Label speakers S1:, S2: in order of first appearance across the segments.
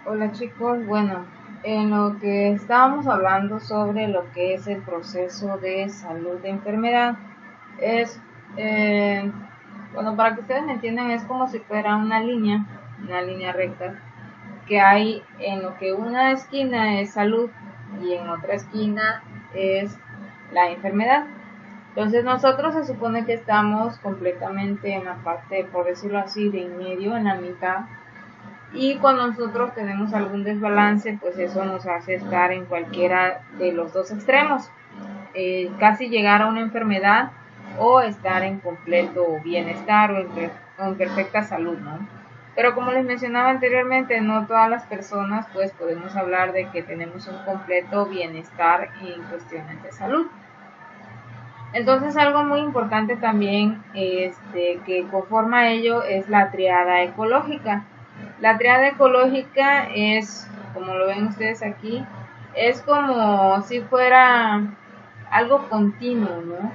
S1: Hola chicos, bueno, en lo que estábamos hablando sobre lo que es el proceso de salud de enfermedad, es, eh, bueno, para que ustedes me entiendan, es como si fuera una línea recta, que hay en lo que una esquina es salud y en otra esquina es la enfermedad. Entonces nosotros se supone que estamos completamente en la parte, por decirlo así, de en medio, en la mitad, y cuando nosotros tenemos algún desbalance, pues eso nos hace estar en cualquiera de los dos extremos, casi llegar a una enfermedad o estar en completo bienestar o en perfecta salud, ¿no? Pero como les mencionaba anteriormente, no todas las personas pues podemos hablar de que tenemos un completo bienestar en cuestiones de salud. Entonces algo muy importante también que conforma ello es la triada ecológica. La triada ecológica es, como lo ven ustedes aquí, es como si fuera algo continuo, ¿no?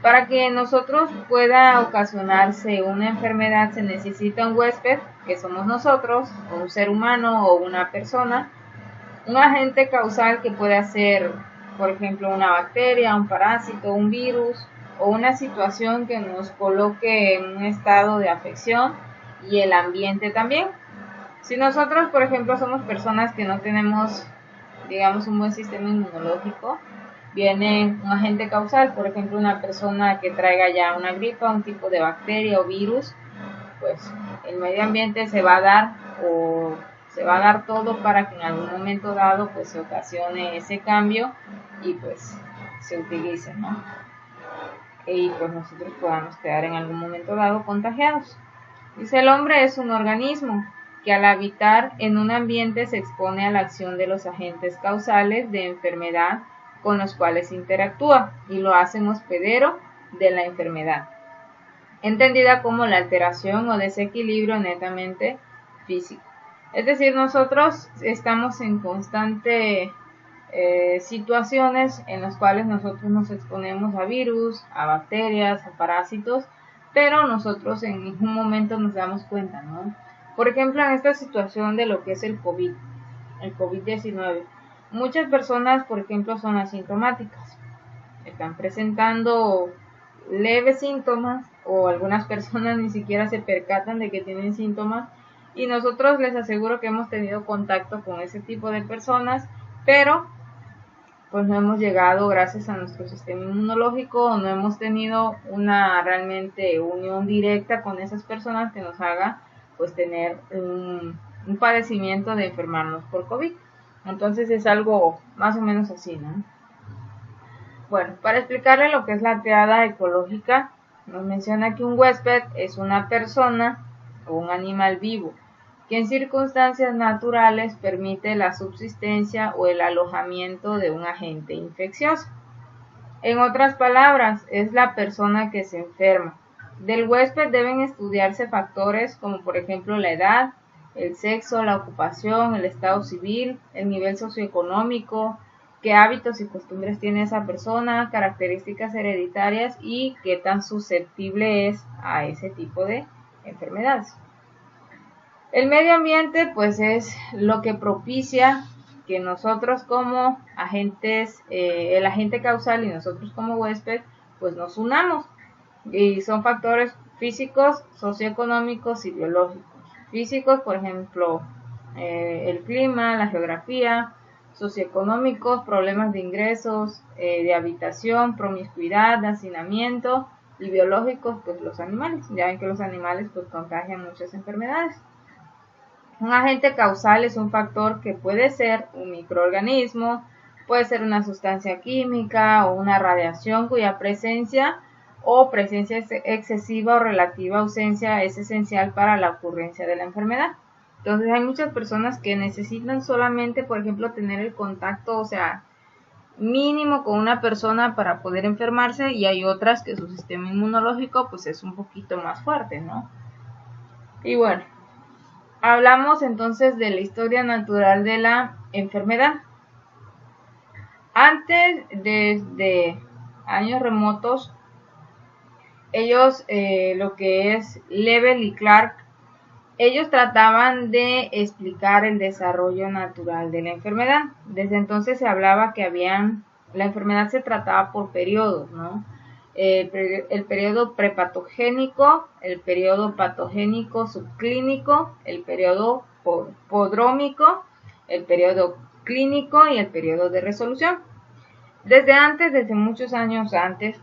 S1: Para que nosotros pueda ocasionarse una enfermedad se necesita un huésped, que somos nosotros, o un ser humano o una persona, un agente causal que puede ser, por ejemplo, una bacteria, un parásito, un virus o una situación que nos coloque en un estado de afección, y el ambiente también. Si nosotros, por ejemplo, somos personas que no tenemos, digamos, un buen sistema inmunológico, viene un agente causal, por ejemplo, una persona que traiga ya una gripa, un tipo de bacteria o virus, pues el medio ambiente se va a dar o se va a dar todo para que en algún momento dado pues se ocasione ese cambio y pues se utilice, ¿no? Y pues nosotros podamos quedar en algún momento dado contagiados. Dice: el hombre es un organismo que al habitar en un ambiente se expone a la acción de los agentes causales de enfermedad con los cuales interactúa y lo hacen hospedero de la enfermedad, entendida como la alteración o desequilibrio netamente físico. Es decir, nosotros estamos en constante situaciones en las cuales nosotros nos exponemos a virus, a bacterias, a parásitos, pero nosotros en ningún momento nos damos cuenta, ¿no? Por ejemplo, en esta situación de lo que es el COVID-19, muchas personas, por ejemplo, son asintomáticas, están presentando leves síntomas o algunas personas ni siquiera se percatan de que tienen síntomas, y nosotros les aseguro que hemos tenido contacto con ese tipo de personas, pero pues no hemos llegado gracias a nuestro sistema inmunológico, o no hemos tenido una realmente unión directa con esas personas que nos haga pues tener un padecimiento de enfermarnos por COVID. Entonces es algo más o menos así, ¿no? Bueno, para explicarle lo que es la triada ecológica, nos menciona que un huésped es una persona o un animal vivo que en circunstancias naturales permite la subsistencia o el alojamiento de un agente infeccioso. En otras palabras, es la persona que se enferma. Del huésped deben estudiarse factores como por ejemplo la edad, el sexo, la ocupación, el estado civil, el nivel socioeconómico, qué hábitos y costumbres tiene esa persona, características hereditarias y qué tan susceptible es a ese tipo de enfermedades. El medio ambiente pues es lo que propicia que nosotros como agentes, el agente causal y nosotros como huésped, pues nos unamos. Y son factores físicos, socioeconómicos y biológicos. Físicos, por ejemplo, el clima, la geografía; socioeconómicos, problemas de ingresos, de habitación, promiscuidad, hacinamiento; y biológicos, pues los animales. Ya ven que los animales pues contagian muchas enfermedades. Un agente causal es un factor que puede ser un microorganismo, puede ser una sustancia química o una radiación cuya presencia o presencia excesiva o relativa ausencia es esencial para la ocurrencia de la enfermedad. Entonces hay muchas personas que necesitan solamente, por ejemplo, tener el contacto, o sea, mínimo con una persona para poder enfermarse, y hay otras que su sistema inmunológico pues es un poquito más fuerte, ¿no? Y bueno, hablamos entonces de la historia natural de la enfermedad. Antes, desde años remotos, ellos, lo que es Lebel y Clark, ellos trataban de explicar el desarrollo natural de la enfermedad. Desde entonces se hablaba que la enfermedad se trataba por periodos, ¿no? El periodo prepatogénico, el periodo patogénico subclínico, el periodo prodrómico, el periodo clínico y el periodo de resolución. Desde muchos años antes,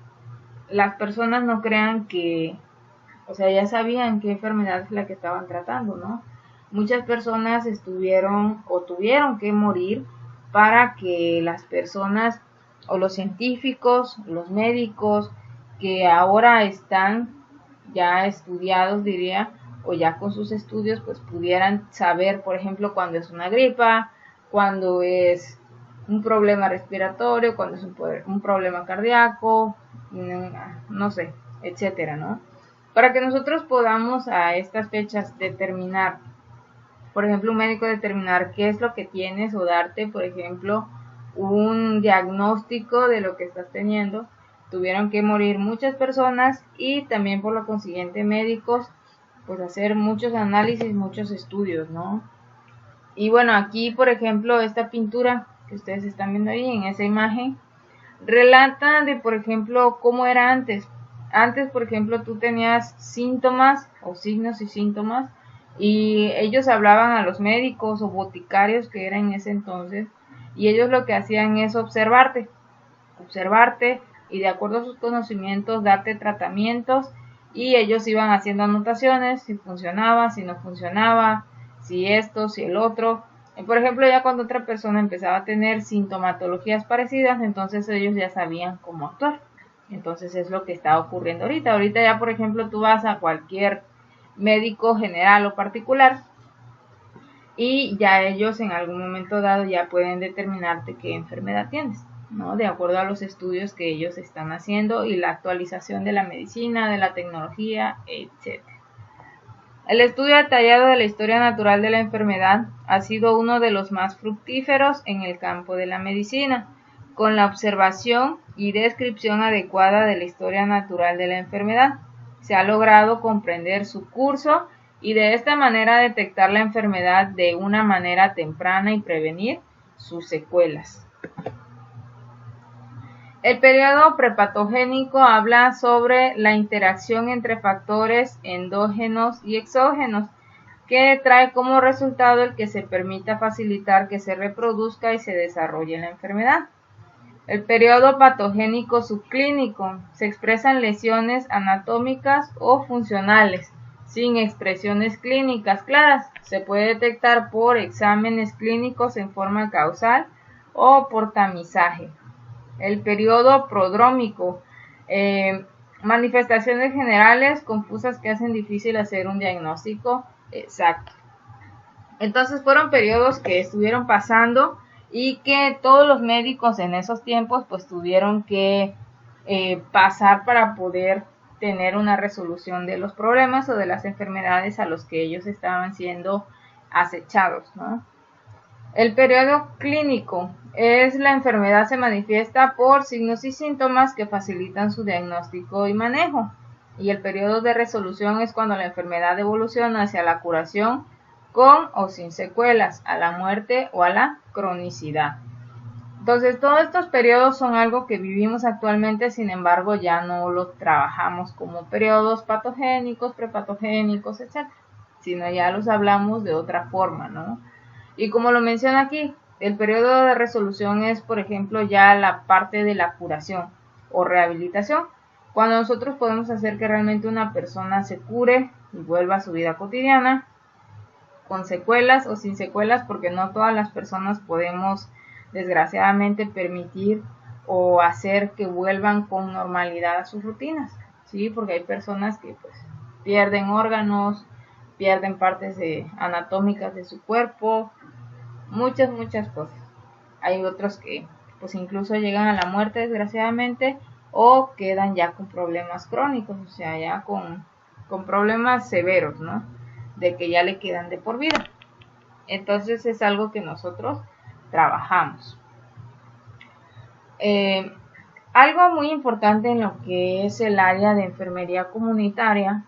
S1: las personas no crean que, o sea, ya sabían qué enfermedad es la que estaban tratando, ¿no? Muchas personas tuvieron que morir para que las personas o los científicos, los médicos que ahora están ya estudiados, diría, o ya con sus estudios, pues pudieran saber, por ejemplo, cuando es una gripa, cuando es un problema respiratorio, cuando es un problema cardíaco, no sé, etcétera, ¿no? Para que nosotros podamos a estas fechas determinar, por ejemplo, un médico determinar qué es lo que tienes o darte, por ejemplo, un diagnóstico de lo que estás teniendo, tuvieron que morir muchas personas y también por lo consiguiente médicos, pues hacer muchos análisis, muchos estudios, ¿no? Y bueno, aquí, por ejemplo, esta pintura que ustedes están viendo ahí en esa imagen, relata de, por ejemplo, cómo era antes. Antes, por ejemplo, tú tenías síntomas o signos y síntomas y ellos hablaban a los médicos o boticarios que eran en ese entonces y ellos lo que hacían es observarte y de acuerdo a sus conocimientos darte tratamientos y ellos iban haciendo anotaciones si funcionaba, si no funcionaba, si esto, si el otro. Por ejemplo, ya cuando otra persona empezaba a tener sintomatologías parecidas, entonces ellos ya sabían cómo actuar. Entonces es lo que está ocurriendo ahorita. Ahorita ya, por ejemplo, tú vas a cualquier médico general o particular y ya ellos en algún momento dado ya pueden determinarte qué enfermedad tienes, ¿no? De acuerdo a los estudios que ellos están haciendo y la actualización de la medicina, de la tecnología, etc. El estudio detallado de la historia natural de la enfermedad ha sido uno de los más fructíferos en el campo de la medicina, con la observación y descripción adecuada de la historia natural de la enfermedad. Se ha logrado comprender su curso y de esta manera detectar la enfermedad de una manera temprana y prevenir sus secuelas. El periodo prepatogénico habla sobre la interacción entre factores endógenos y exógenos, que trae como resultado el que se permita facilitar que se reproduzca y se desarrolle la enfermedad. El periodo patogénico subclínico se expresan lesiones anatómicas o funcionales, sin expresiones clínicas claras. Se puede detectar por exámenes clínicos en forma causal o por tamizaje. El periodo prodrómico, manifestaciones generales confusas que hacen difícil hacer un diagnóstico exacto. Entonces fueron periodos que estuvieron pasando y que todos los médicos en esos tiempos pues tuvieron que pasar para poder tener una resolución de los problemas o de las enfermedades a los que ellos estaban siendo acechados, ¿no? El periodo clínico es la enfermedad se manifiesta por signos y síntomas que facilitan su diagnóstico y manejo. Y el periodo de resolución es cuando la enfermedad evoluciona hacia la curación con o sin secuelas, a la muerte o a la cronicidad. Entonces, todos estos periodos son algo que vivimos actualmente, sin embargo, ya no los trabajamos como periodos patogénicos, prepatogénicos, etc., sino ya los hablamos de otra forma, ¿no? Y como lo menciona aquí, el periodo de resolución es, por ejemplo, ya la parte de la curación o rehabilitación, cuando nosotros podemos hacer que realmente una persona se cure y vuelva a su vida cotidiana, con secuelas o sin secuelas, porque no todas las personas podemos, desgraciadamente, permitir o hacer que vuelvan con normalidad a sus rutinas, ¿sí? Porque hay personas que pues pierden órganos, pierden partes anatómicas de su cuerpo, muchas cosas. Hay otros que pues incluso llegan a la muerte desgraciadamente o quedan ya con problemas crónicos, o sea, ya con problemas severos, ¿no? De que ya le quedan de por vida. Entonces es algo que nosotros trabajamos. Algo muy importante en lo que es el área de enfermería comunitaria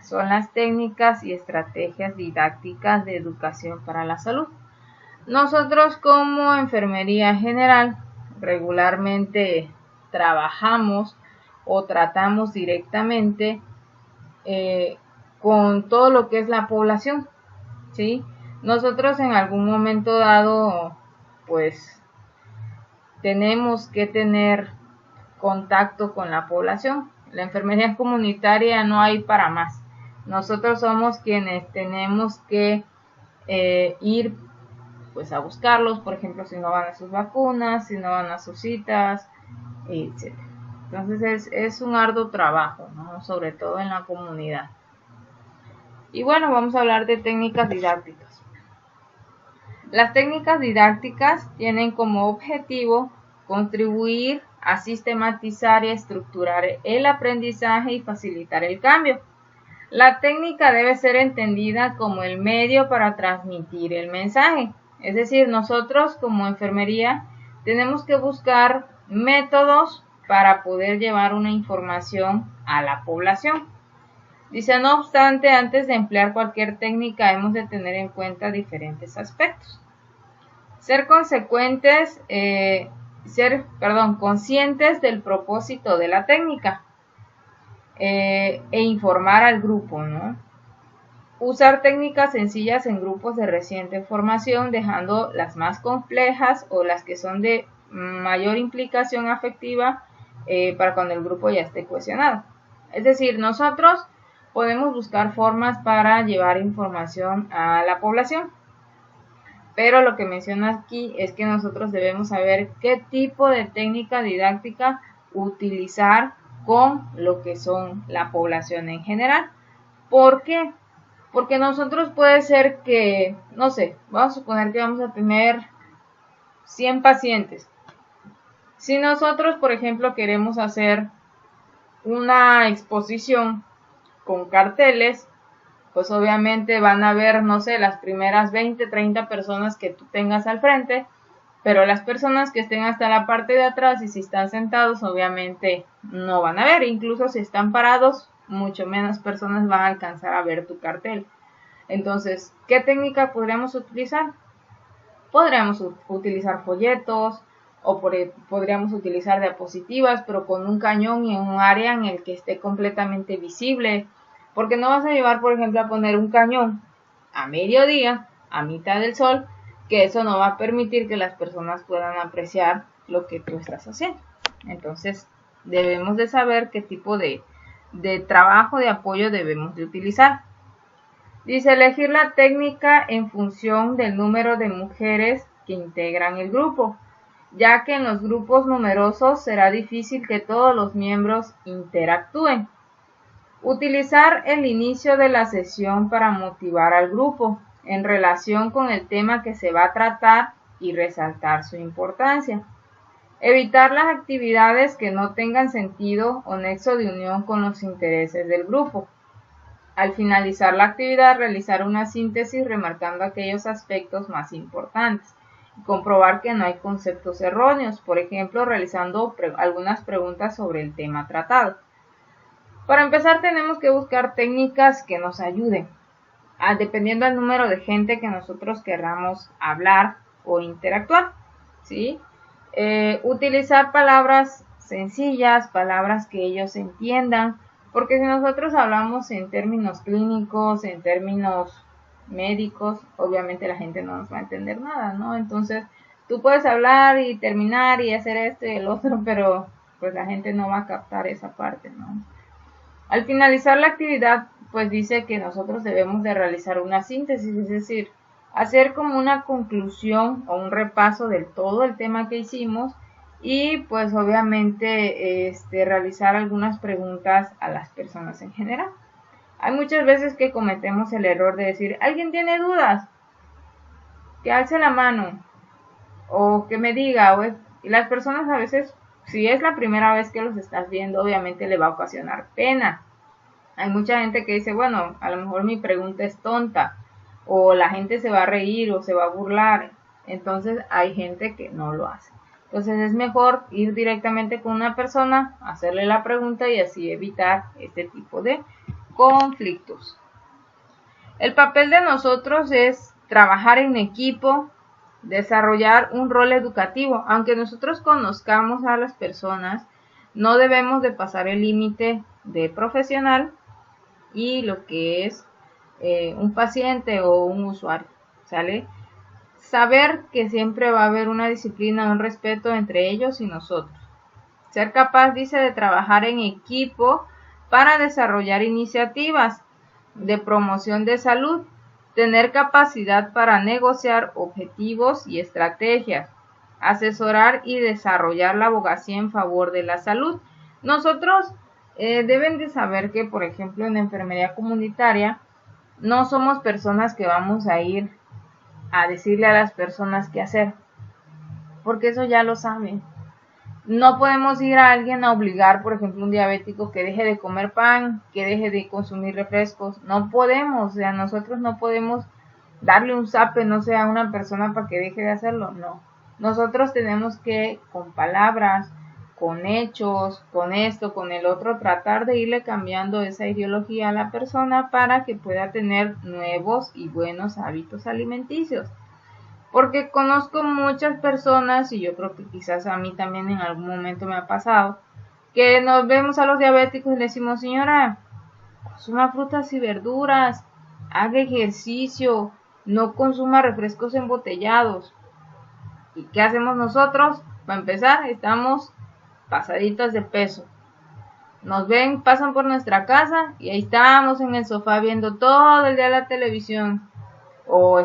S1: son las técnicas y estrategias didácticas de educación para la salud. Nosotros como enfermería general regularmente trabajamos o tratamos directamente con todo lo que es la población, ¿sí? Nosotros en algún momento dado, pues, tenemos que tener contacto con la población. La enfermería comunitaria no hay para más. Nosotros somos quienes tenemos que ir pues a buscarlos, por ejemplo, si no van a sus vacunas, si no van a sus citas, etc. Entonces es un arduo trabajo, ¿no? Sobre todo en la comunidad. Y bueno, vamos a hablar de técnicas didácticas. Las técnicas didácticas tienen como objetivo contribuir a sistematizar y estructurar el aprendizaje y facilitar el cambio. La técnica debe ser entendida como el medio para transmitir el mensaje. Es decir, nosotros como enfermería tenemos que buscar métodos para poder llevar una información a la población. Dice, no obstante, antes de emplear cualquier técnica hemos de tener en cuenta diferentes aspectos. Ser conscientes del propósito de la técnica e informar al grupo, ¿no? Usar técnicas sencillas en grupos de reciente formación, dejando las más complejas o las que son de mayor implicación afectiva para cuando el grupo ya esté cohesionado. Es decir, nosotros podemos buscar formas para llevar información a la población, pero lo que menciona aquí es que nosotros debemos saber qué tipo de técnica didáctica utilizar con lo que son la población en general. ¿Por qué? Porque nosotros puede ser que, no sé, vamos a suponer que vamos a tener 100 pacientes. Si nosotros, por ejemplo, queremos hacer una exposición con carteles, pues obviamente van a ver, no sé, las primeras 20, 30 personas que tú tengas al frente, pero las personas que estén hasta la parte de atrás y si están sentados, obviamente no van a ver, incluso si están parados, mucho menos personas van a alcanzar a ver tu cartel. Entonces, ¿qué técnica podríamos utilizar? Podríamos utilizar folletos o podríamos utilizar diapositivas, pero con un cañón y en un área en el que esté completamente visible, porque no vas a llevar, por ejemplo, a poner un cañón a mediodía, a mitad del sol, que eso no va a permitir que las personas puedan apreciar lo que tú estás haciendo. Entonces, debemos de saber qué tipo de trabajo de apoyo debemos de utilizar. Dice, elegir la técnica en función del número de mujeres que integran el grupo, ya que en los grupos numerosos será difícil que todos los miembros interactúen. Utilizar el inicio de la sesión para motivar al grupo en relación con el tema que se va a tratar y resaltar su importancia. Evitar las actividades que no tengan sentido o nexo de unión con los intereses del grupo. Al finalizar la actividad, realizar una síntesis remarcando aquellos aspectos más importantes y comprobar que no hay conceptos erróneos, por ejemplo, realizando algunas preguntas sobre el tema tratado. Para empezar, tenemos que buscar técnicas que nos ayuden, dependiendo del número de gente que nosotros querramos hablar o interactuar, ¿sí? Utilizar palabras sencillas, palabras que ellos entiendan, porque si nosotros hablamos en términos clínicos, en términos médicos, obviamente la gente no nos va a entender nada, ¿no? Entonces, tú puedes hablar y terminar y hacer esto y el otro, pero pues la gente no va a captar esa parte, ¿no? Al finalizar la actividad, pues dice que nosotros debemos de realizar una síntesis, es decir, hacer como una conclusión o un repaso de todo el tema que hicimos y pues obviamente realizar algunas preguntas a las personas en general. Hay muchas veces que cometemos el error de decir, ¿alguien tiene dudas? Que alce la mano o que me diga, y las personas a veces, si es la primera vez que los estás viendo, obviamente le va a ocasionar pena. Hay mucha gente que dice, bueno, a lo mejor mi pregunta es tonta, o la gente se va a reír o se va a burlar. Entonces hay gente que no lo hace. Entonces es mejor ir directamente con una persona, hacerle la pregunta y así evitar este tipo de conflictos. El papel de nosotros es trabajar en equipo, desarrollar un rol educativo. Aunque nosotros conozcamos a las personas, no debemos de pasar el límite de profesional y lo que es un paciente o un usuario, ¿sale? Saber que siempre va a haber una disciplina, un respeto entre ellos y nosotros. Ser capaz, dice, de trabajar en equipo para desarrollar iniciativas de promoción de salud, tener capacidad para negociar objetivos y estrategias, asesorar y desarrollar la abogacía en favor de la salud. Nosotros deben de saber que, por ejemplo, en la enfermería comunitaria, no somos personas que vamos a ir a decirle a las personas qué hacer, porque eso ya lo saben. No podemos ir a alguien a obligar, por ejemplo, un diabético que deje de comer pan, que deje de consumir refrescos. No podemos, o sea, nosotros no podemos darle un zape, no sé, a una persona para que deje de hacerlo, no. Nosotros tenemos que, con palabras, con hechos, con esto, con el otro, tratar de irle cambiando esa ideología a la persona para que pueda tener nuevos y buenos hábitos alimenticios. Porque conozco muchas personas, y yo creo que quizás a mí también en algún momento me ha pasado, que nos vemos a los diabéticos y le decimos, señora, consuma frutas y verduras, haga ejercicio, no consuma refrescos embotellados. ¿Y qué hacemos nosotros? Para empezar, estamos pasaditas de peso. Nos ven, pasan por nuestra casa y ahí estamos en el sofá viendo todo el día la televisión. O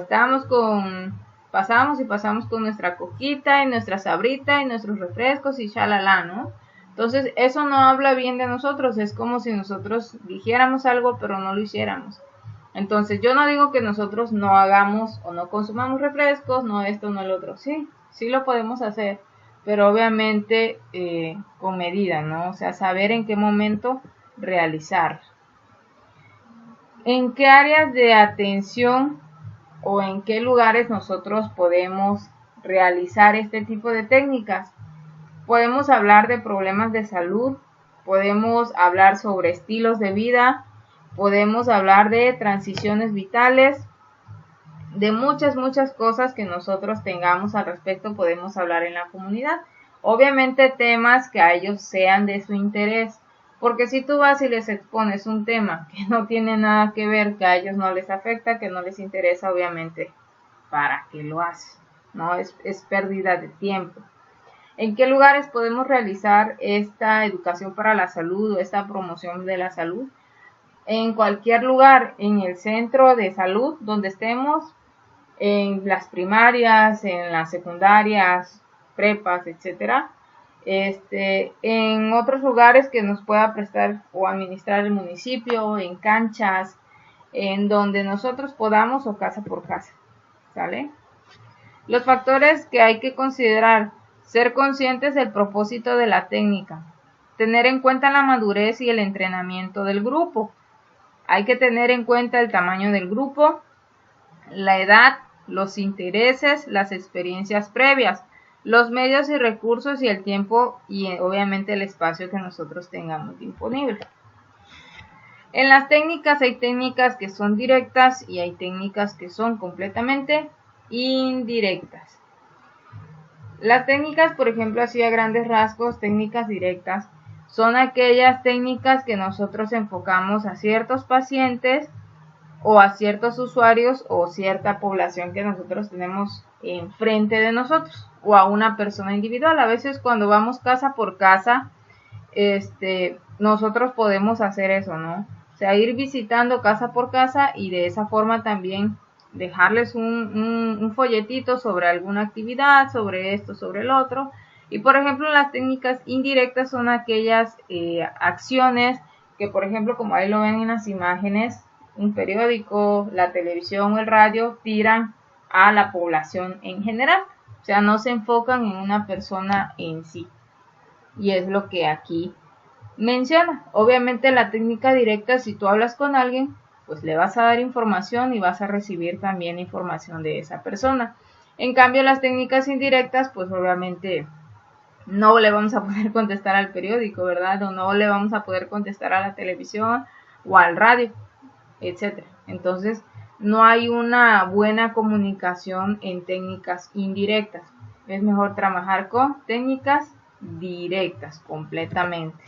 S1: pasamos con nuestra coquita y nuestra sabrita y nuestros refrescos y shalala, ¿no? Entonces eso no habla bien de nosotros, es como si nosotros dijéramos algo pero no lo hiciéramos. Entonces yo no digo que nosotros no hagamos o no consumamos refrescos, no esto, no el otro, sí lo podemos hacer, pero obviamente con medida, ¿no? O sea, saber en qué momento realizar. ¿En qué áreas de atención o en qué lugares nosotros podemos realizar este tipo de técnicas? Podemos hablar de problemas de salud, podemos hablar sobre estilos de vida, podemos hablar de transiciones vitales, de muchas cosas que nosotros tengamos al respecto podemos hablar en la comunidad. Obviamente temas que a ellos sean de su interés, porque si tú vas y les expones un tema que no tiene nada que ver, que a ellos no les afecta, que no les interesa, obviamente, ¿para qué lo haces? ¿No? Es pérdida de tiempo. ¿En qué lugares podemos realizar esta educación para la salud o esta promoción de la salud? En cualquier lugar, en el centro de salud donde estemos, en las primarias, en las secundarias, prepas, etcétera. En otros lugares que nos pueda prestar o administrar el municipio, en canchas, en donde nosotros podamos o casa por casa, ¿sale? Los factores que hay que considerar: ser conscientes del propósito de la técnica, tener en cuenta la madurez y el entrenamiento del grupo. Hay que tener en cuenta el tamaño del grupo, la edad, los intereses, las experiencias previas, los medios y recursos y el tiempo y obviamente el espacio que nosotros tengamos disponible. En las técnicas hay técnicas que son directas y hay técnicas que son completamente indirectas. Las técnicas, por ejemplo, así a grandes rasgos, técnicas directas, son aquellas técnicas que nosotros enfocamos a ciertos pacientes o a ciertos usuarios o cierta población que nosotros tenemos enfrente de nosotros o a una persona individual. A veces cuando vamos casa por casa, nosotros podemos hacer eso, ¿no? O sea, ir visitando casa por casa y de esa forma también dejarles un folletito sobre alguna actividad, sobre esto, sobre el otro. Y por ejemplo, las técnicas indirectas son aquellas acciones que, por ejemplo, como ahí lo ven en las imágenes, un periódico, la televisión o el radio tiran a la población en general. O sea, no se enfocan en una persona en sí. Y es lo que aquí menciona. Obviamente la técnica directa, si tú hablas con alguien, pues le vas a dar información y vas a recibir también información de esa persona. En cambio, las técnicas indirectas, pues obviamente no le vamos a poder contestar al periódico, ¿verdad? O no le vamos a poder contestar a la televisión o al radio, etcétera. Entonces, no hay una buena comunicación en técnicas indirectas. Es mejor trabajar con técnicas directas completamente.